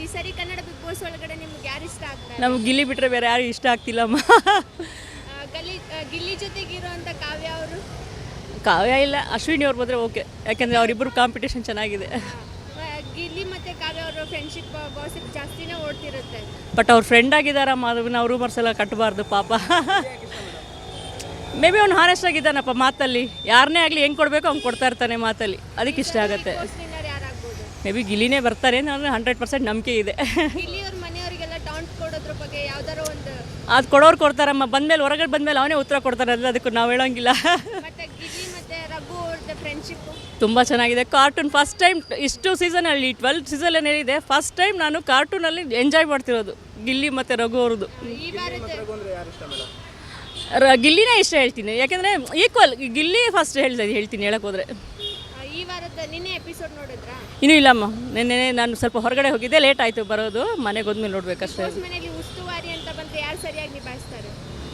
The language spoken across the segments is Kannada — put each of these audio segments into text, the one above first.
ಈ ಸರಿ ಕನ್ನಡ ಬಿಗ್ ಬಾಸ್ ಒಳಗಡೆ ನಿಮ್ಗೆ ಯಾರು ಇಷ್ಟ ಆಗ್ತಾರೆ? ನಮ್ಗೆ ಗಿಲ್ಲಿ ಬಿಟ್ಟರೆ ಬೇರೆ ಯಾರು ಇಷ್ಟ ಆಗ್ತಿಲ್ಲಮ್ಮ. ಗಿಲ್ಲಿ ಜೊತೆಗಿರುವಂಥ ಕಾವ್ಯ ಅವರು? ಕಾವ್ಯ ಇಲ್ಲ, ಅಶ್ವಿನಿ ಅವ್ರು ಬಂದರೆ ಓಕೆ, ಯಾಕೆಂದರೆ ಅವರಿಬ್ಬರು ಕಾಂಪಿಟೇಷನ್ ಚೆನ್ನಾಗಿದೆ. ಗಿಲ್ಲಿ ಮತ್ತು ಕಾವ್ಯ ಅವರ ಫ್ರೆಂಡ್ಶಿಪ್ ಗಾಸಿಪ್ ಜಾಸ್ತಿನೇ ಓಡ್ತಿರುತ್ತೆ. ಬಟ್ ಅವ್ರ ಫ್ರೆಂಡ್ ಆಗಿದ್ದಾರಮ್ಮ, ಅದನ್ನ ಅವ್ರು ರೂಮರ್ಸ್ ಎಲ್ಲ ಕಟ್ಟಬಾರ್ದು ಪಾಪ. ಮೇ ಬಿ ಅವ್ನು ಹಾನೆಸ್ಟ್ ಆಗಿದ್ದಾನಪ್ಪ ಮಾತಲ್ಲಿ, ಯಾರನ್ನೇ ಆಗಲಿ ಹೆಂಗೆ ಕೊಡಬೇಕು ಅವ್ನು ಕೊಡ್ತಾ ಇರ್ತಾನೆ ಮಾತಲ್ಲಿ, ಅದಕ್ಕೆ ಇಷ್ಟ ಆಗುತ್ತೆ. ಯಾರಾಗ್ಬೋದು? ಮೇ ಬಿ ಗಿಲ್ಲಿನೇ ಬರ್ತಾರೆ ಅನ್ನೋ 100% ನಂಬಿಕೆ ಇದೆ. ಗಿಲ್ಲಿ ಅವ್ರ ಮನೆಯವರಿಗೆಲ್ಲ ಟಾಂಟ್ ಕೊಡೋದ್ರ ಬಗ್ಗೆ ಯಾವ್ದಾರ ಒಂದು ಅದು ಕೊಡೋರು ಕೊಡ್ತಾರಮ್ಮ, ಬಂದಮೇಲೆ ಹೊರಗಡೆ ಬಂದಮೇಲೆ ಅವನೇ ಉತ್ತರ ಕೊಡ್ತಾರೆ, ಅದಕ್ಕೂ ನಾವು ಹೇಳೋಂಗಿಲ್ಲ. ಮತ್ತೆ ಗಿಲ್ಲಿ ಮತ್ತು ರಘು ಅವ್ರದ್ದು ಫ್ರೆಂಡ್ಶಿಪ್ಪು ತುಂಬ ಚೆನ್ನಾಗಿದೆ. ಕಾರ್ಟೂನ್ ಫಸ್ಟ್ ಟೈಮ್ ಇಷ್ಟು ಸೀಸನಲ್ಲಿ 12 ಸೀಸನ್ ಏನಿದೆ, ಫಸ್ಟ್ ಟೈಮ್ ನಾನು ಕಾರ್ಟೂನಲ್ಲಿ ಎಂಜಾಯ್ ಮಾಡ್ತಿರೋದು ಗಿಲ್ಲಿ ಮತ್ತು ರಘು ಅವ್ರದ್ದು. ಈ ವಾರದ ಗಿಲ್ಲಿನೇ ಇಷ್ಟ ಹೇಳ್ತೀನಿ, ಯಾಕೆಂದರೆ ಈಕ್ವಲ್ ಗಿಲ್ಲಿ ಫಸ್ಟ್ ಹೇಳ್ತೀನಿ ಹೇಳಕ್ಕೆ ಹೋದರೆ. ಈ ವಾರದ ನಿನ್ನೆ ಎಪಿಸೋಡ್ ನೋಡಿದ್ರಾ? ಇನ್ನೂ ಇಲ್ಲಮ್ಮ, ನಿನ್ನೆ ನಾನು ಸ್ವಲ್ಪ ಹೊರಗಡೆ ಹೋಗಿದ್ದೆ, ಲೇಟ್ ಆಯಿತು ಬರೋದು, ಮನೆಗೆ ಹೋದ್ಮೇಲೆ ನೋಡ್ಬೇಕಷ್ಟೇ. ಮನೆಯಲ್ಲಿ ಉಸ್ತುವಾರಿ ಅಂತ ಬಂದರೆ ಯಾರು ಸರಿಯಾಗಿ ನಿಭಾಯಿಸ್ತಾರೆ?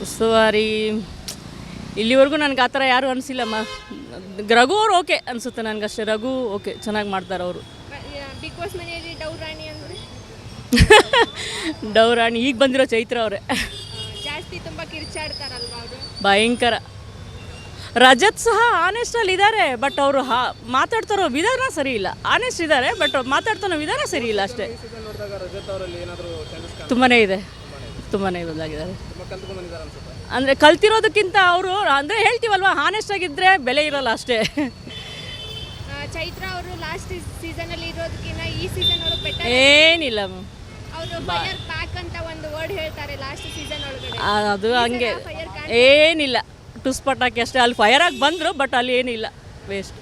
ಉಸ್ತುವಾರಿ ಇಲ್ಲಿವರೆಗೂ ನನಗೆ ಆ ಥರ ಯಾರೂ ಅನಿಸಿಲ್ಲಮ್ಮ. ರಘು ಅವ್ರು ಓಕೆ ಅನಿಸುತ್ತೆ ನನಗಷ್ಟೇ, ರಘು ಓಕೆ ಚೆನ್ನಾಗಿ ಮಾಡ್ತಾರೆ ಅವರು. ಬಿಗ್ ಬಾಸ್ ಮನೆಯಲ್ಲಿ ಡೌರಾಣಿ ಅಂದರೆ ಡೌರಾಣಿ ಈಗ ಬಂದಿರೋ ಚೈತ್ರ ಅವರೇ. ಜಾಸ್ತಿ ತುಂಬ ಕಿರ್ಚಾಡ್ತಾರಲ್ವ ಅವರು? ಭಯಂಕರ. ರಜತ್ ಸಹ ಆನೆಸ್ಟಲ್ಲಿ ಇದ್ದಾರೆ, ಬಟ್ ಅವರು ಮಾತಾಡ್ತಾರೋ ವಿಧಾನ ಸರಿ ಇಲ್ಲ. ಆನೆಸ್ಟ್ ಇದ್ದಾರೆ, ಬಟ್ ಮಾತಾಡ್ತಾರೋ ವಿಧಾನ ಸರಿ ಇಲ್ಲ ಅಷ್ಟೇ. ತುಂಬಾ ಇದೆ, ತುಂಬಾ ಬದಲಾಗಿದ್ದಾರೆ. ಅಂದರೆ ಕಲ್ತಿರೋದಕ್ಕಿಂತ ಅವರು ಅಂದರೆ ಹೇಳ್ತೀವಲ್ವ, ಹಾನೆಸ್ಟ್ ಆಗಿದ್ದರೆ ಬೆಲೆ ಇರೋಲ್ಲ ಅಷ್ಟೇ. ಚೈತ್ರ ಅವರು ಲಾಸ್ಟ್ ಸೀಸನಲ್ಲಿ ಇರೋದಕ್ಕಿಂತ ಈ ಸೀಸನ್ ಅವರು ಬೆಟರ್ ಏನಿಲ್ಲ. ಅವರು ಫೈರ್ ಪ್ಯಾಕ್ ಅಂತ ಒಂದು ವರ್ಡ್ ಹೇಳ್ತಾರೆ ಲಾಸ್ಟ್ ಸೀಸನ್ ಒಳಗಡೆ. ಅದು ಹಂಗೆ ಏನಿಲ್ಲ, ಟುಸ್ ಪಟಾಕಿ ಅಷ್ಟೇ. ಅಲ್ಲಿ ಫೈರ್ ಆಗಿ ಬಂದರು, ಬಟ್ ಅಲ್ಲಿ ಏನಿಲ್ಲ, ವೇಸ್ಟ್.